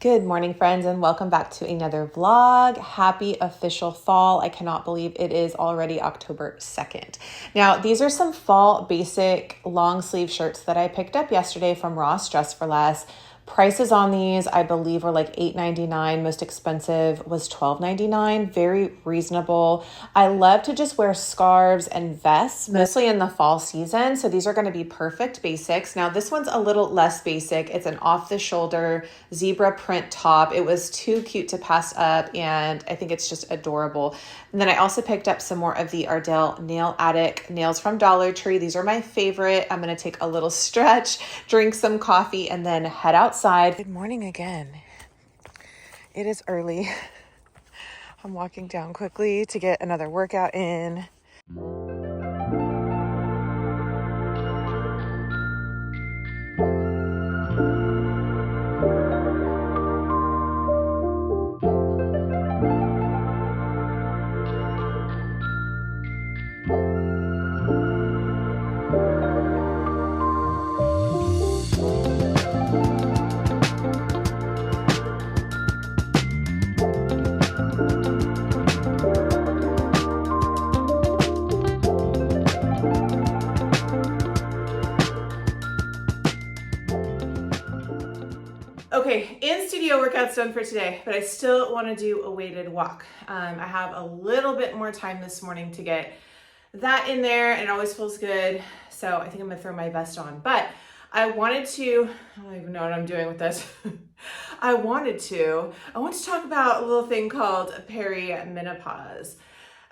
Good morning, friends, and welcome back to another vlog. Happy official fall. I cannot believe it is already October 2nd. Now, these are some fall basic long sleeve shirts that I picked up yesterday from Ross Dress for Less. Prices on these, I believe, were like $8.99. Most expensive was $12.99. Very reasonable. I love to just wear scarves and vests, mostly in the fall season. So these are going to be perfect basics. Now, this one's a little less basic. It's an off-the-shoulder zebra print top. It was too cute to pass up, and I think it's just adorable. And then I also picked up some more of the Ardell Nail Attic nails from Dollar Tree. These are my favorite. I'm going to take a little stretch, drink some coffee, and then head outside. Good morning again. It is early. I'm walking down quickly to get another workout in. Okay, in-studio workout's done for today, but I still want to do a weighted walk. I have a little bit more time this morning to get that in there, and it always feels good, so I think I'm going to throw my vest on. But I don't even know what I'm doing with this. I want to talk about a little thing called perimenopause.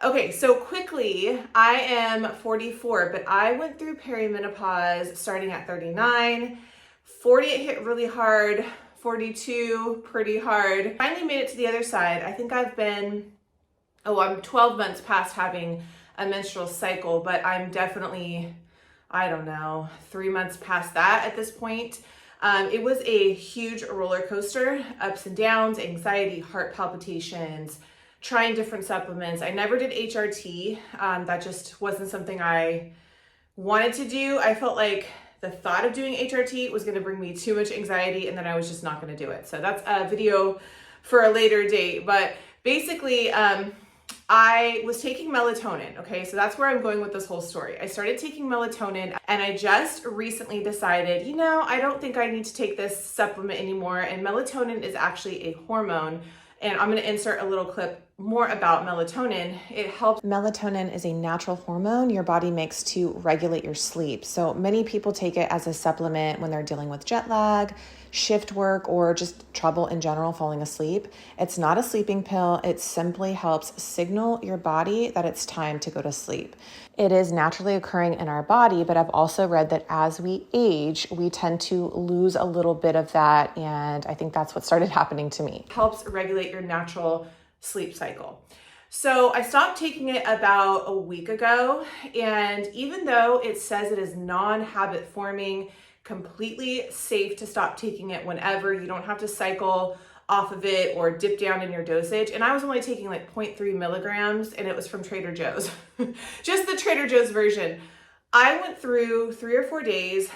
Okay, so quickly, I am 44, but I went through perimenopause starting at 39. 40, it hit really hard. 42, pretty hard. Finally made it to the other side. I think I'm 12 months past having a menstrual cycle, but I'm definitely, 3 months past that at this point. It was a huge roller coaster, ups and downs, anxiety, heart palpitations, trying different supplements. I never did HRT. That just wasn't something I wanted to do. I felt like the thought of doing HRT was going to bring me too much anxiety, and then I was just not going to do it. So that's a video for a later date. But basically, I was taking melatonin. Okay, so that's where I'm going with this whole story. I started taking melatonin, and I just recently decided, I don't think I need to take this supplement anymore. And melatonin is actually a hormone. And I'm going to insert a little clip more about melatonin. It helps. Melatonin is a natural hormone your body makes to regulate your sleep. So many people take it as a supplement when they're dealing with jet lag, shift work, or just trouble in general falling asleep. It's not a sleeping pill. It simply helps signal your body that it's time to go to sleep. It is naturally occurring in our body, but I've also read that as we age, we tend to lose a little bit of that, and I think that's what started happening to me. It helps regulate your natural sleep cycle. So I stopped taking it about a week ago, and even though it says it is non-habit forming, completely safe to stop taking it whenever, you don't have to cycle off of it or dip down in your dosage. And I was only taking like 0.3 milligrams, and it was from Trader Joe's, just the Trader Joe's version. I went through 3 or 4 days,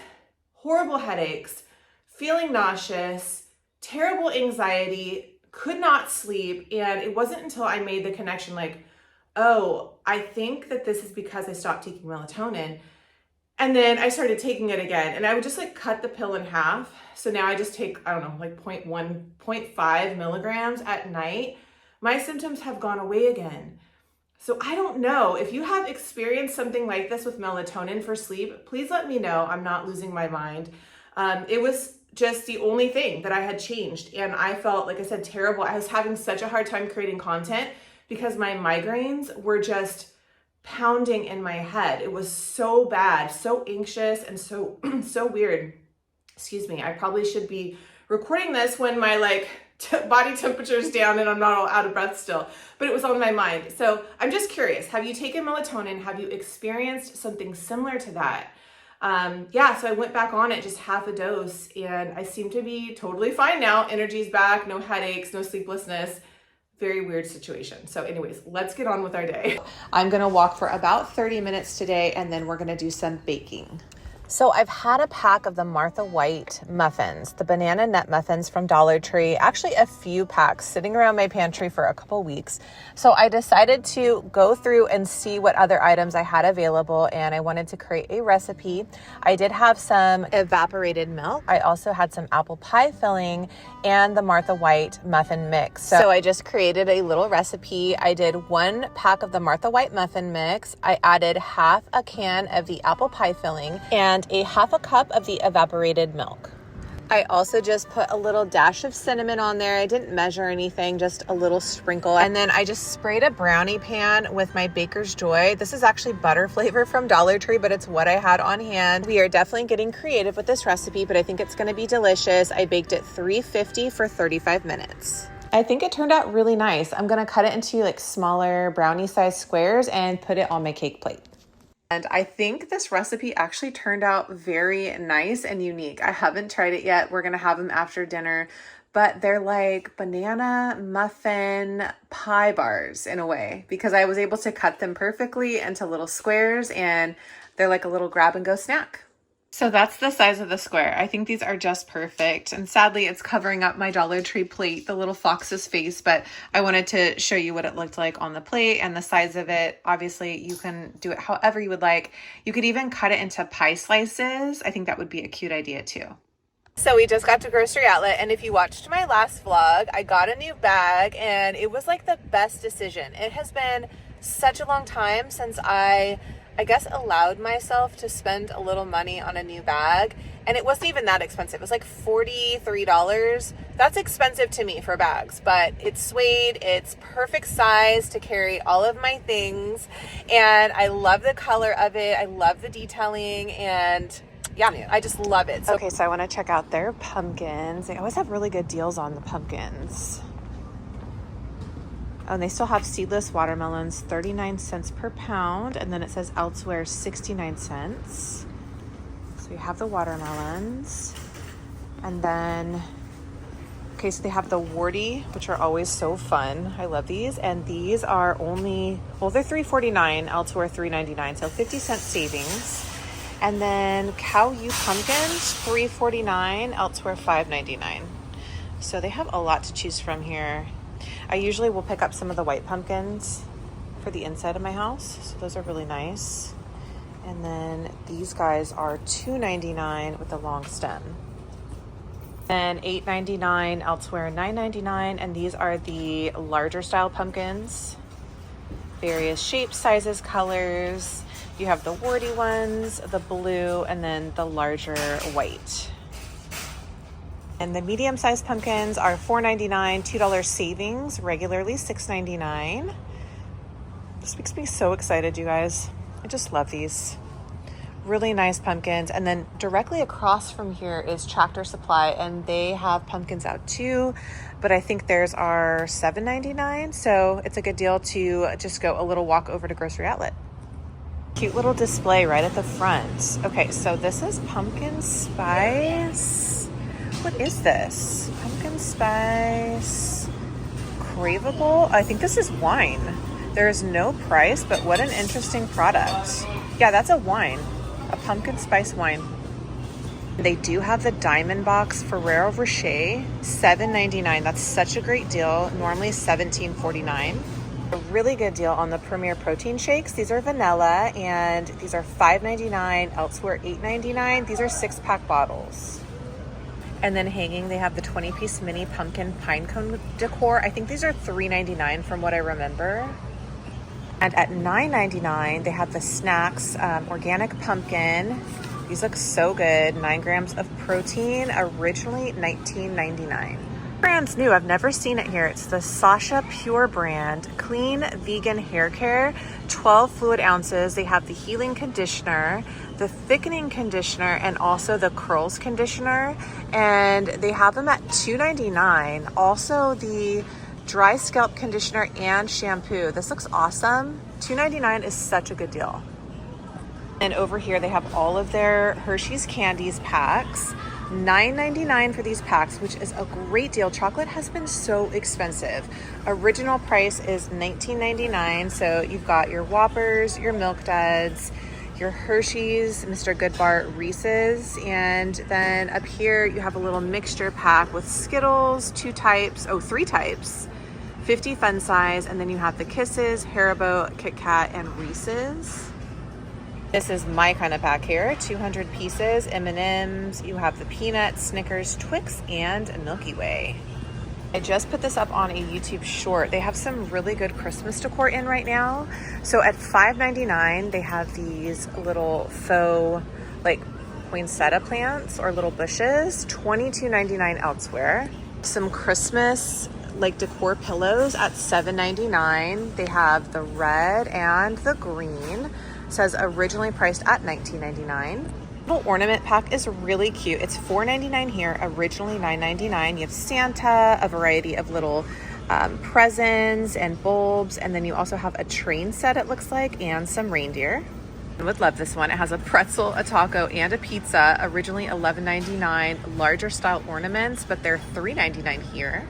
horrible headaches, feeling nauseous, terrible anxiety, could not sleep. And it wasn't until I made the connection like, oh, I think that this is because I stopped taking melatonin. And then I started taking it again, and I would just like cut the pill in half. So now I just take, like 0.5 milligrams at night. My symptoms have gone away again. So I don't know if you have experienced something like this with melatonin for sleep, please let me know. I'm not losing my mind. It was just the only thing that I had changed. And I felt, like I said, terrible. I was having such a hard time creating content because my migraines were just pounding in my head. It was so bad, so anxious, and so weird. Excuse me. I probably should be recording this when my body temperature is down and I'm not all out of breath still, but it was on my mind. So I'm just curious, have you taken melatonin? Have you experienced something similar to that? So I went back on it, just half a dose, and I seem to be totally fine now. Energy's back, no headaches, no sleeplessness. Very weird situation. So anyways, let's get on with our day. I'm going to walk for about 30 minutes today, and then we're going to do some baking. So I've had a pack of the Martha White muffins, the banana nut muffins from Dollar Tree, actually a few packs sitting around my pantry for a couple weeks. So I decided to go through and see what other items I had available, and I wanted to create a recipe. I did have some evaporated milk. I also had some apple pie filling and the Martha White muffin mix. So I just created a little recipe. I did 1 pack of the Martha White muffin mix. I added half a can of the apple pie filling and a half a cup of the evaporated milk. I also just put a little dash of cinnamon on there. I didn't measure anything, just a little sprinkle. And then I just sprayed a brownie pan with my Baker's Joy. This is actually butter flavor from Dollar Tree, but it's what I had on hand. We are definitely getting creative with this recipe, but I think it's gonna be delicious. I baked it 350 for 35 minutes. I think it turned out really nice. I'm gonna cut it into like smaller brownie size squares and put it on my cake plate. And I think this recipe actually turned out very nice and unique. I haven't tried it yet. We're gonna have them after dinner, but they're like banana muffin pie bars in a way, because I was able to cut them perfectly into little squares and they're like a little grab and go snack. So that's the size of the square. I think these are just perfect. And sadly, it's covering up my Dollar Tree plate, the little fox's face, but I wanted to show you what it looked like on the plate and the size of it. Obviously, you can do it however you would like. You could even cut it into pie slices. I think that would be a cute idea too. So we just got to Grocery Outlet, and if you watched my last vlog, I got a new bag and it was like the best decision. It has been such a long time since I guess allowed myself to spend a little money on a new bag, and it wasn't even that expensive. It was like $43. That's expensive to me for bags, but it's suede, it's perfect size to carry all of my things, and I love the color of it. I love the detailing, and yeah, I just love it. So, okay, so I want to check out their pumpkins. They always have really good deals on the pumpkins. And they still have seedless watermelons, 39 cents per pound. And then it says elsewhere, 69 cents. So you have the watermelons. And then, okay, so they have the warty, which are always so fun. I love these. And these are only, well, they're $3.49, elsewhere $3.99. So 50-cent savings. And then cow U pumpkins, $3.49, elsewhere $5.99. So they have a lot to choose from here. I usually will pick up some of the white pumpkins for the inside of my house. So those are really nice. And then these guys are $2.99 with a long stem. And $8.99, elsewhere $9.99. And these are the larger style pumpkins. Various shapes, sizes, colors. You have the warty ones, the blue, and then the larger white. And the medium-sized pumpkins are $4.99, $2 savings, regularly $6.99. This makes me so excited, you guys. I just love these. Really nice pumpkins. And then directly across from here is Tractor Supply, and they have pumpkins out too, but I think theirs are $7.99, so it's a good deal to just go a little walk over to Grocery Outlet. Cute little display right at the front. Okay, so this is pumpkin spice. What is this? Pumpkin spice craveable. I think this is wine. There is no price, but what an interesting product. Yeah, that's a wine, a pumpkin spice wine. They do have the Diamond Box Ferrero Rocher, $7.99. That's such a great deal. Normally $17.49. A really good deal on the Premier Protein Shakes. These are vanilla, and these are $5.99, elsewhere $8.99. These are 6-pack bottles. And then hanging, they have the 20-piece mini pumpkin pine cone decor. I think these are $3.99 from what I remember. And at $9.99, they have the snacks, organic pumpkin. These look so good. 9 grams of protein, originally $19.99. Brand's new, I've never seen it here. It's the Sasha Pure brand, clean vegan hair care, 12 fluid ounces. They have the healing conditioner, the thickening conditioner, and also the curls conditioner. And they have them at $2.99. Also the dry scalp conditioner and shampoo. This looks awesome. $2.99 is such a good deal. And over here they have all of their Hershey's Candies packs. $9.99 for these packs, which is a great deal. Chocolate has been so expensive. Original price is $19.99. So you've got your Whoppers, your Milk Duds, your Hershey's, Mr. Goodbar, Reese's, and then up here you have a little mixture pack with Skittles, three types, 50 fun size, and then you have the Kisses, Haribo, Kit Kat, and Reese's. This is my kind of pack here, 200 pieces, M&Ms, you have the Peanuts, Snickers, Twix, and Milky Way. I just put this up on a YouTube short. They have some really good Christmas decor in right now. So at $5.99, they have these little faux, like poinsettia plants or little bushes, $22.99 elsewhere. Some Christmas like decor pillows at $7.99. They have the red and the green. It says originally priced at $19.99. Little ornament pack is really cute. It's $4.99 here, originally $9.99. You have Santa, a variety of little presents and bulbs, and then you also have a train set, it looks like, and some reindeer. I would love this one. It has a pretzel, a taco, and a pizza, originally $11.99. Larger style ornaments, but they're $3.99 here.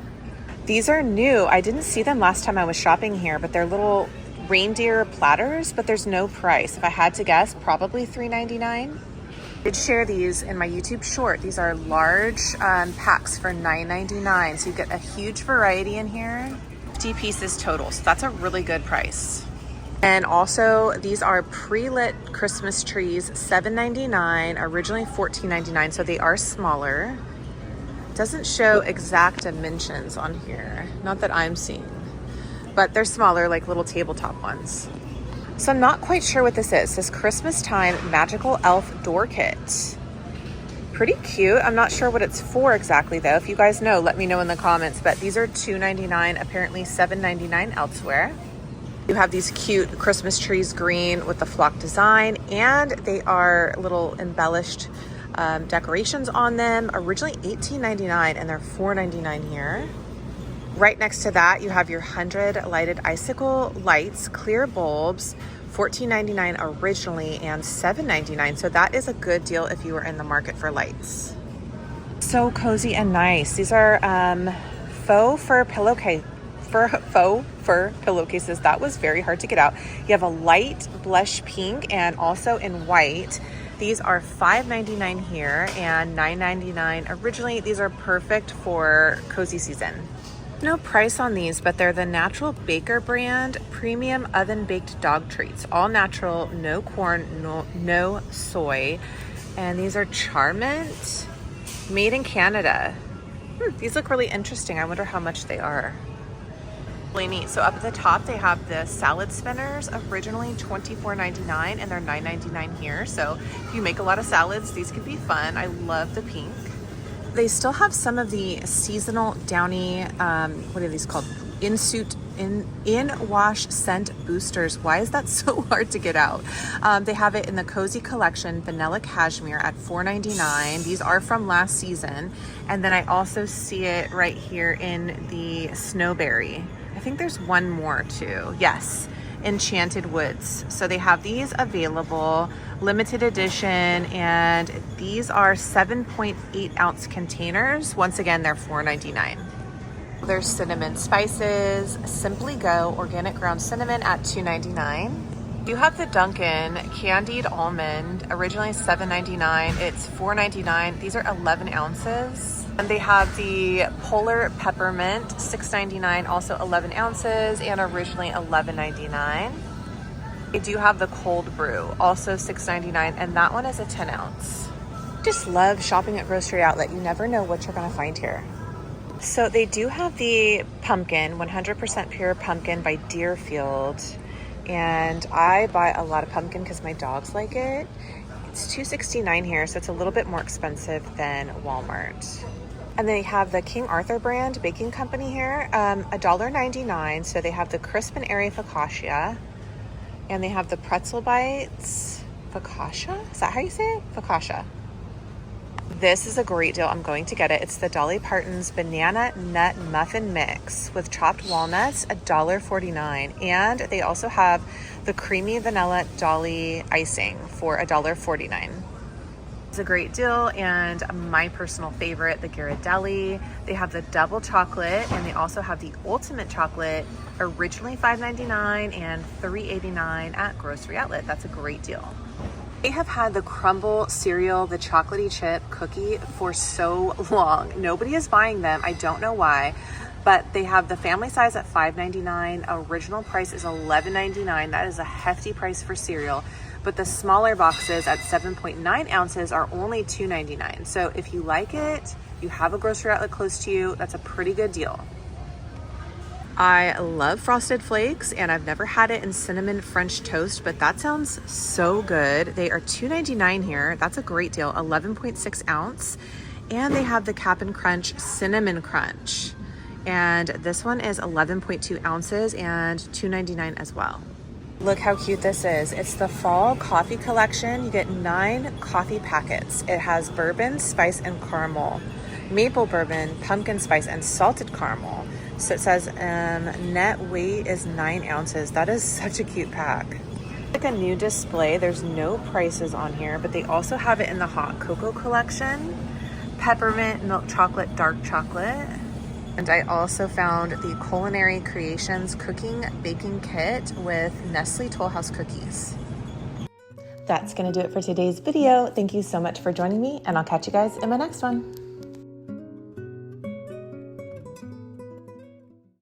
These are new. I didn't see them last time I was shopping here, but they're little reindeer platters, but there's no price. If I had to guess, probably $3.99. I did share these in my YouTube short. These are large packs for $9.99. So you get a huge variety in here. 50 pieces total. So that's a really good price. And also these are pre-lit Christmas trees, $7.99, originally $14.99. So they are smaller. Doesn't show exact dimensions on here. Not that I'm seeing, but they're smaller, like little tabletop ones. So I'm not quite sure what this is. This Christmas time magical elf door kit. Pretty cute. I'm not sure what it's for exactly though. If you guys know, let me know in the comments. But these are $2.99, apparently $7.99 elsewhere. You have these cute Christmas trees, green with the flock design, and they are little embellished decorations on them. Originally $18.99 and they're $4.99 here. Right next to that, you have your 100 lighted icicle lights, clear bulbs, $14.99 originally and $7.99. So that is a good deal if you were in the market for lights. So cozy and nice. These are faux fur pillowcases. That was very hard to get out. You have a light blush pink and also in white. These are $5.99 here and $9.99 originally. These are perfect for cozy season. No price on these, but they're the Natural Baker brand premium oven baked dog treats. All natural, no corn, no soy. And these are Charmant, made in Canada. These look really interesting. I wonder how much they are. Really neat. So up at the top, they have the salad spinners, originally $24.99 and they're $9.99 here. So if you make a lot of salads, these could be fun. I love the pink. They still have some of the seasonal downy, what are these called? In-wash scent boosters. Why is that so hard to get out? They have it in the Cozy Collection, Vanilla Cashmere at $4.99. These are from last season. And then I also see it right here in the Snowberry. I think there's one more too. Yes, Enchanted Woods. So they have these available, limited edition, and these are 7.8 ounce containers. Once again, they're $4.99. There's cinnamon spices, Simply Go organic ground cinnamon at $2.99. You have the Dunkin' candied almond, originally $7.99. It's $4.99. These are 11 ounces. And they have the Polar Peppermint, $6.99, also 11 ounces, and originally $11.99. They do have the Cold Brew, also $6.99, and that one is a 10 ounce. Just love shopping at Gricery Outlet. You never know what you're gonna find here. So they do have the pumpkin, 100% pure pumpkin by Deerfield. And I buy a lot of pumpkin because my dogs like it. It's $2.69 here, so it's a little bit more expensive than Walmart. And they have the King Arthur brand baking company here, $1.99. So they have the crisp and airy focaccia, and they have the pretzel bites. Focaccia? Is that how you say it? Focaccia. This is a great deal. I'm going to get it. It's the Dolly Parton's Banana Nut Muffin Mix with chopped walnuts, $1.49. And they also have the Creamy Vanilla Dolly Icing for $1.49. It's a great deal, and my personal favorite, the Ghirardelli. They have the double chocolate, and they also have the ultimate chocolate, originally $5.99 and $3.89 at Grocery Outlet. That's a great deal. I have had the crumble cereal, the chocolatey chip cookie for so long. Nobody is buying them. I don't know why, but they have the family size at $5.99. Original price is $11.99. That is a hefty price for cereal. But the smaller boxes at 7.9 ounces are only $2.99. So if you like it, you have a grocery outlet close to you, that's a pretty good deal. I love Frosted Flakes, and I've never had it in cinnamon French toast, but that sounds so good. They are $2.99 here. That's a great deal, 11.6 ounce. And they have the Cap'n Crunch Cinnamon Crunch. And this one is 11.2 ounces and $2.99 as well. Look how cute this is. It's the fall coffee collection. You get 9 coffee packets. It has bourbon, spice, and caramel, maple bourbon, pumpkin spice, and salted caramel. So it says net weight is 9 ounces. That is such a cute pack. Like a new display. There's no prices on here, but they also have it in the hot cocoa collection. Peppermint, milk chocolate, dark chocolate. And I also found the Culinary Creations Cooking Baking Kit with Nestle Toll House cookies. That's gonna do it for today's video. Thank you so much for joining me, and I'll catch you guys in my next one.